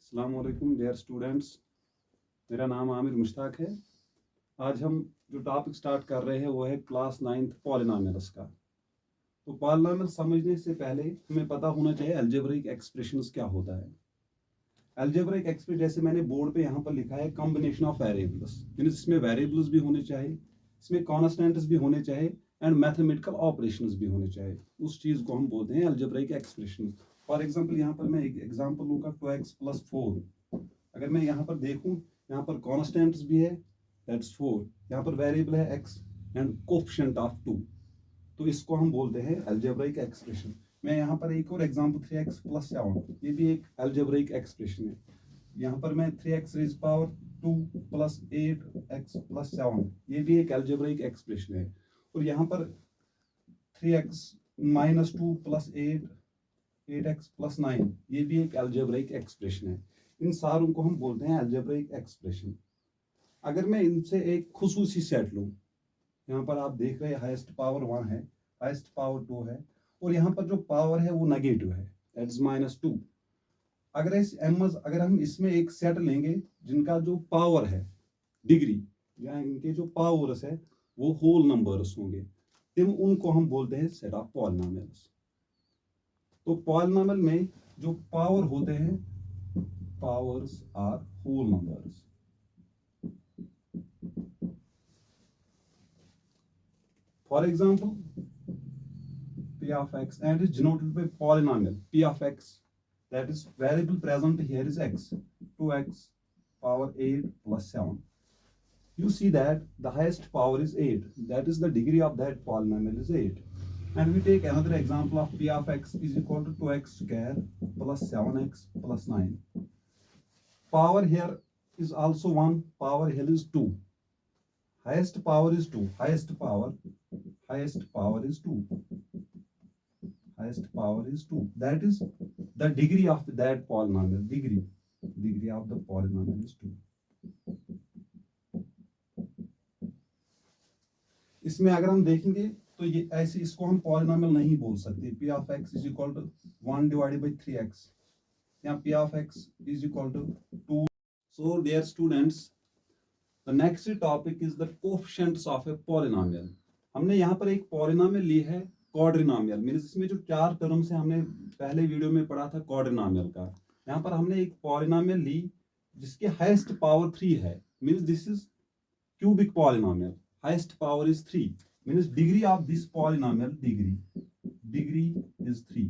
अस्सलाम वालेकुम dear students, मेरा नाम आमिर मुश्ताक है। आज हम जो टॉपिक स्टार्ट कर रहे हैं वो है क्लास 9th पॉलिनोमियल्स का। तो पॉलिनोमियल समझने से पहले हमें पता होना चाहिए अलजेब्रिक एक्सप्रेशंस क्या होता है। अलजेब्रिक एक्सप्रेशन जैसे मैंने बोर्ड पे यहाँ पर लिखा है कॉम्बिनेशन ऑफ वेरिएबल्स, मीन्स इसमें वेरिएबल्स भी होने चाहिए, इसमें कॉन्स्टेंट्स भी होने चाहिए एंड मैथमेटिकल ऑपरेशंस भी होने चाहिए। उस चीज़ को हम बोलते हैं अलजेब्रिक एक्सप्रेशन। फॉर एग्जाम्पल यहाँ पर मैं एक एग्जाम्पल लूँगा 2x + 4। अगर मैं यहाँ पर देखूं, यहाँ पर कॉन्स्टेंट्स भी है, दैट्स 4, यहाँ पर वेरिएबल है x एंड कोफिशिएंट ऑफ 2, तो इसको हम बोलते हैं अलजेब्रिक एक्सप्रेशन। मैं यहाँ पर एक और एग्जांपल 3x + 7, ये भी एक अलजेब्रिक एक्सप्रेशन है। यहाँ पर मैं 3x raised power 2 + 8x + 7, ये भी एक अलजेब्रिक एक्सप्रेशन है। और यहाँ पर 3x - 2 + 8 8x + 9, ये भी एक अलजेब्रिक एक्सप्रेशन है। इन सारों को हम बोलते हैं अलजेब्रिक एक्सप्रेशन। अगर मैं इनसे एक खुसूसी सेट लूं, यहाँ पर आप देख रहे हैं हाईएस्ट पावर 1 है, हाईएस्ट पावर 2 है, और यहाँ पर जो पावर है वो नेगेटिव है, दैट इज -2। अगर हम इसमें एक सेट लेंगे जिनका जो पावर है डिग्री या इनके जो पावर्स है वो होल नंबर्स होंगे, तो उनको हम बोलते हैं सेट ऑफ पॉलिनोमियल्स। तो पॉलिनोमियल में जो पावर होते हैं, powers are whole numbers. For example, p of x and is denoted by polynomial p of x, that is variable present here is x, 2x power 8 + 7. You see that the highest power is 8, that is the degree of that polynomial is 8. And we take another example of p of x is equal to 2x² + 7x + 9. Power here is also 1, power here is 2. Highest power is 2, highest power is 2, highest power is 2, that is the degree of that polynomial, degree of the polynomial is 2. इसमें अगर हम देखेंगे तो ये ऐसे, इसको हम polynomial नहीं बोल सकते। p of x is equal to 1 divided by 3x, या p of x is equal to 2. So dear students, the next topic is the coefficients of a polynomial. हमने यहाँ पर एक पॉलिनोमियल ली है क्वाड्रिनोमियल, मींस इसमें जो 4 टर्म्स हैं हमने पहले वीडियो में पढ़ा था क्वाड्रिनोमियल का। यहाँ पर हमने एक पॉलिनोमियल ली जिसके हाईएस्ट पावर 3 है, means this is cubic polynomial, highest power is 3, means degree of this polynomial, degree is 3।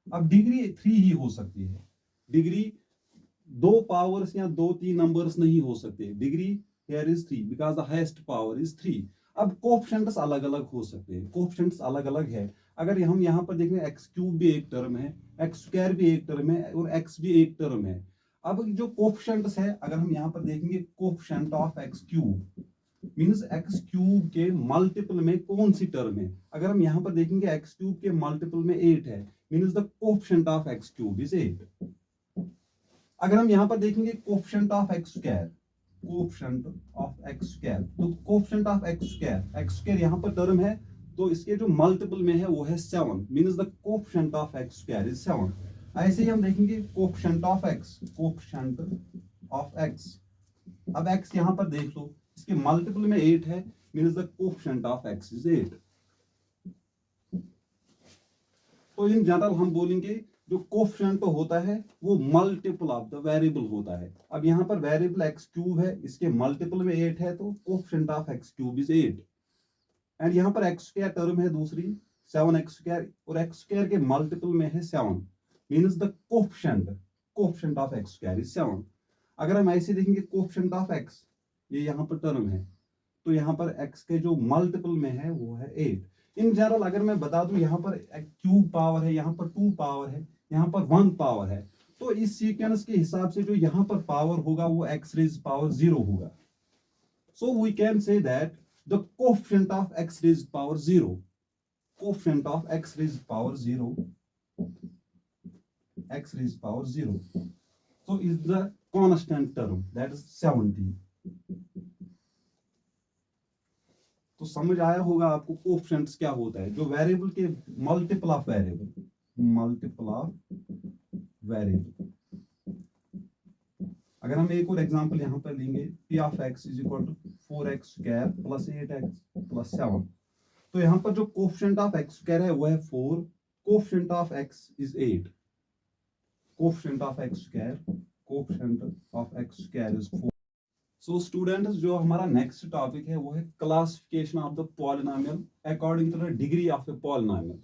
अब डिग्री 3 ही हो सकती है, डिग्री 2 पावर्स या 2-3 नंबर्स नहीं हो सकते। Degree here is 3 because the highest power is 3. अब कोफिशिएंट्स अलग अलग हो सकते हैं, कोफिशिएंट्स अलग अलग है। अगर हम यहाँ पर देखें x³ भी एक टर्म है, x² भी एक टर्म है और x भी एक टर्म है। अब जो कोफिशिएंट्स है, अगर हम यहाँ पर देखेंगे coefficient of x³ means x³ के मल्टीपल में कौन सी टर्म है। अगर हम यहाँ पर देखेंगे x³ के मल्टीपल में 8 है, means the coefficient of x³ is 8। अगर हम यहाँ पर देखेंगे coefficient of x², coefficient of x², तो कोफिशिएंट ऑफ x² यहाँ पर टर्म है, तो इसके जो मल्टीपल में है वो है 7, means the coefficient of x² is 7। ऐसे ही हम देखेंगे coefficient of x, coefficient of x। अब x यहाँ पर देख लो, इसके मल्टीपल में 8 है, means the coefficient of x is 8। तो इन जनरल हम बोलेंगे जो कोफिशिएंट होता है वो मल्टीपल ऑफ द वेरिएबल होता है। अब यहाँ पर वेरिएबल x³ है, इसके मल्टीपल में 8 है, तो coefficient of x³ is 8। And यहाँ पर x² टर्म है दूसरी 7x², और x² के मल्टीपल में है 7, means the coefficient of x² is 7। अगर हम ऐसे देखेंगे कोफिशिएंट ऑफ x, ये यहाँ पर टर्म है, तो यहाँ पर x के जो मल्टीपल में है वो है 8। इन जनरल अगर मैं बता दूं, यहाँ पर क्यूब पावर है, यहाँ पर 2 पावर है, यहाँ पर 1 पावर है, तो इस सीक्वेंस के हिसाब से जो यहाँ पर पावर होगा वो x raised power 0 होगा। So we can say that the coefficient of x raised power 0, coefficient of x raised power 0, x raised power 0, so is the constant term, that is 70। तो समझ आया होगा आपको कोफिशिएंट्स क्या होता है, जो वेरिएबल के मल्टीपल ऑफ वेरिएबल, अगर हम एक और एग्जांपल यहाँ पर लेंगे, p of x is equal to 4x square plus 8x plus 7, तो यहाँ पर जो कोफिशिएंट ऑफ x स्क्वायर है वो है 4, coefficient of x is 8, coefficient of x square, coefficient of x square is 4। So students, जो हमारा नेक्स्ट टॉपिक है वो है classification of the polynomial according to the degree of a polynomial.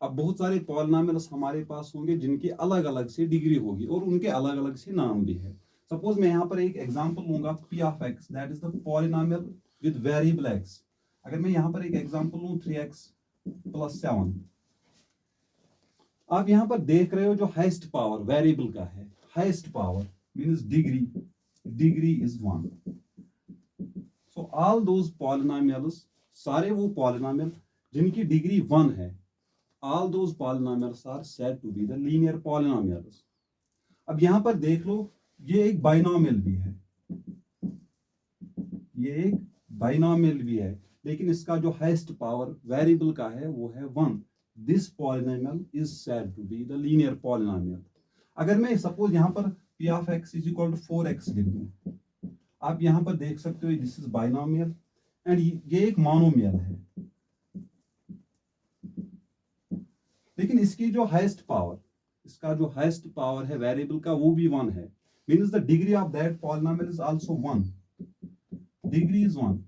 अब बहुत सारे पॉलिनोमियल्स हमारे पास होंगे जिनकी अलग अलग से डिग्री होगी और उनके अलग अलग से नाम भी है। सपोज मैं यहाँ पर एक एग्जांपल लूंगा, p of x that is the polynomial with variable x। अगर मैं यहाँ पर एक एग्जांपल लूं 3x प्लस 7, आप यहाँ पर देख रहे हो जो हाईएस्ट पावर वेरिएबल का है, highest power means degree is 1। So all those polynomials, सारे वो पॉलिनोमियल जिनकी डिग्री 1 है, all those polynomials are said to be the linear polynomials। अब यहां पर देख लो, ये एक बाइनोमियल भी है, ये एक बाइनोमियल भी है, लेकिन इसका जो हाईएस्ट पावर वेरिएबल का है वो है 1। This polynomial is said to be the linear polynomial. अगर मैं सपोज यहां पर p of x is equal to 4x लिख दूं, आप यहां पर देख सकते हो दिस इज बाइनोमियल एंड ये एक मोनोमियल है, लेकिन इसकी जो हाईएस्ट पावर, इसका जो हाईएस्ट पावर है वेरिएबल का वो भी 1 है, means the degree of that polynomial is also 1, degree is 1।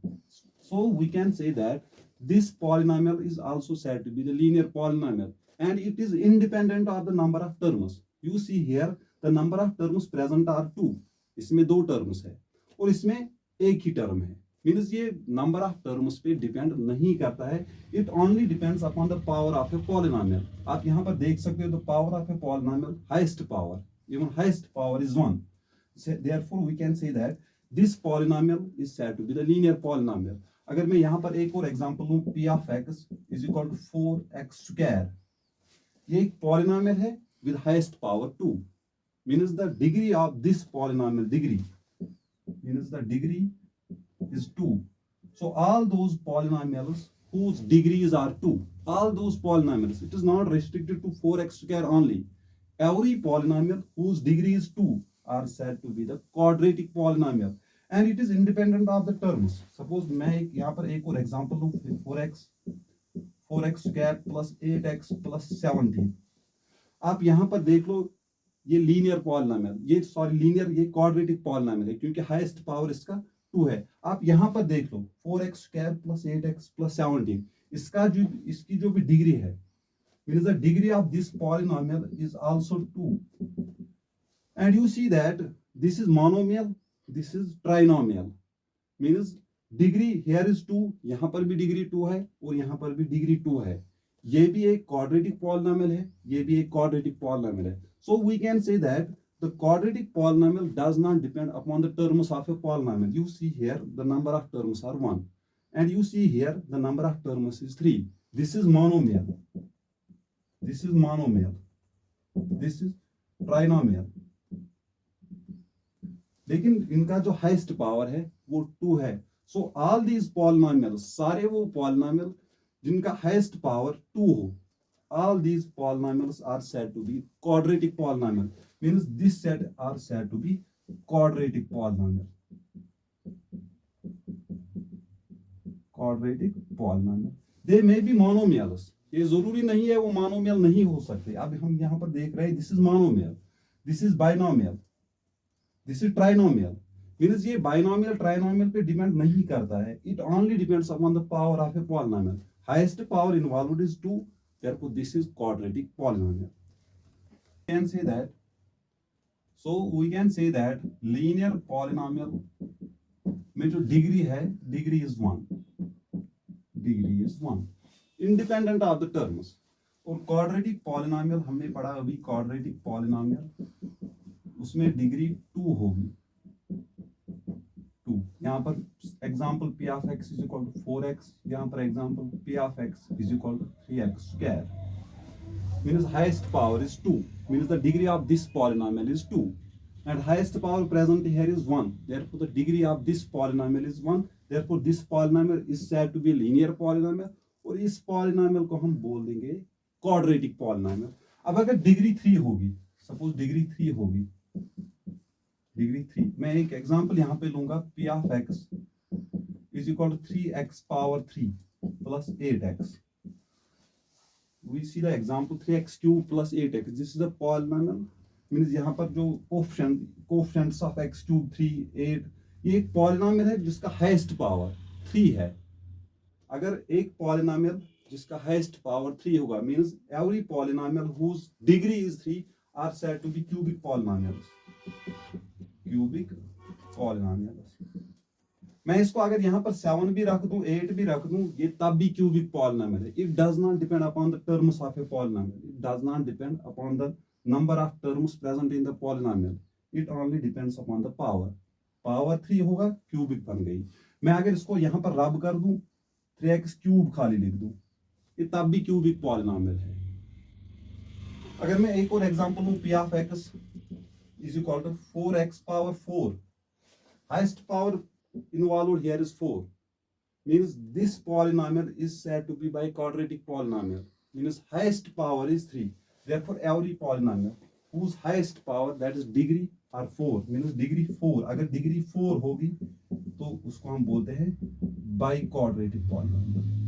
So we can say that this polynomial is also said to be the linear polynomial and it is independent of the number of terms. You see here the number of terms present are 2, इसमें 2 terms है और इसमें एक ही term है, means ये number of terms पे depend नहीं करता है, it only depends upon the power of a polynomial. आप यहाँ पर देख सकते हो the power of a polynomial, highest power, even highest power is 1। Therefore we can say that this polynomial is said to be the linear polynomial. अगर मैं यहाँ पर एक और एग्जांपल लूं, p of x is equal to 4x square, ये एक पॉलिनोमियल है with highest power 2, means the degree of this polynomial, degree means the degree is 2. So all those polynomials whose degrees are 2, all those polynomials, it is not restricted to 4x square only. Every polynomial whose degree is 2 are said to be the quadratic polynomial and it is independent of the terms. Suppose मैं यहाँ पर एक और example लूँ, 4x square plus 8x plus 17। आप यहाँ पर देख लो, ये लीनियर पॉलिनोमियल, ये सॉरी लीनियर, ये क्वाड्रेटिक पॉलिनोमियल है क्योंकि हाईएस्ट पावर इसका 2 है। आप यहां पर देख लो 4x square plus 8x plus 17, इसकी जो भी डिग्री है, means the degree of this polynomial is also 2 and you see that this is monomial, this is trinomial, means degree here is 2, यहां पर भी डिग्री 2 है और यहां पर भी डिग्री 2 है। ये भी एक क्वाड्रेटिक पॉलिनोमियल है, ये भी एक क्वाड्रेटिक पॉलिनोमियल है। So we can say that the quadratic polynomial does not depend upon the terms of a polynomial. You see here the number of terms are 1 and you see here the number of terms is 3. This is monomial, this is monomial, this is trinomial, लेकिन इनका जो highest power है वो 2 है। So all these polynomials, सारे वो polynomial जिनका highest power 2 हो, all these polynomials are said to be quadratic polynomial, means this set are said to be quadratic polynomial, quadratic polynomial। they may be monomials, ये जरूरी नहीं है वो monomial नहीं हो सकते। अब हम यहाँ पर देख रहे हैं this is monomial, this is binomial, this is trinomial, means ये बाइनोमियल ट्राइनोमियल पे डिपेंड नहीं करता है, it only depends upon the power of a polynomial. Highest power involved is 2, therefore this is quadratic polynomial। We can say that, so we can say that linear polynomial में जो degree है, degree is 1, degree is 1 independent of the terms. और quadratic polynomial हमने पढ़ा अभी, quadratic polynomial उसमें degree 2 होगी, 2। यहाँ पर example p of x is equal to 4x, यहाँ पर example p of x is equal to 3x square, means highest power is 2, means the degree of this polynomial is 2 and highest power present here is 1, therefore the degree of this polynomial is 1, therefore this polynomial is said to be linear polynomial और इस polynomial को हम बोल देंगे quadratic polynomial. अब अगर degree 3 होगी, suppose degree 3 होगी, डिग्री 3। मैं एक एग्जांपल यहाँ पे लूंगा, p of x is equal to 3x power 3 plus 8x. We see the example 3x cube plus 8x. This is a polynomial. Means यहाँ पर जो कोफिशिएंट्स ऑफ x क्यूब 3 8, ये एक पॉलिनोमियल है जिसका हाईएस्ट पावर 3 है। अगर एक पॉलिनोमियल जिसका हाईएस्ट पावर 3 होगा, means every polynomial whose degree is 3 are said to be cubic polynomials. Cubic polynomials. मैं इसको अगर यहाँ पर 7 भी रख दूं 8 भी रख दूं, ये तब भी क्यूबिक पॉलिनोमियल है। It does not depend upon the terms of a polynomial, it does not depend upon the number of terms present in the polynomial, it only depends upon the power. Power 3 होगा, cubic बन गई। मैं अगर इसको यहाँ पर रब कर दूं 3x क्यूब खाली लिख दूं, ये तब भी क्यूबिक पॉलिनोमियल है। अगर मैं एक और एग्जांपल लूं, p of x is equal to 4x power 4, highest power involved here is 4, means this polynomial is said to be by quadratic polynomial, means highest power is 3. Therefore, every polynomial whose highest power, that is degree, are 4, means degree 4, अगर degree 4 होगी तो उसको हम बोलते हैं by quadratic polynomial।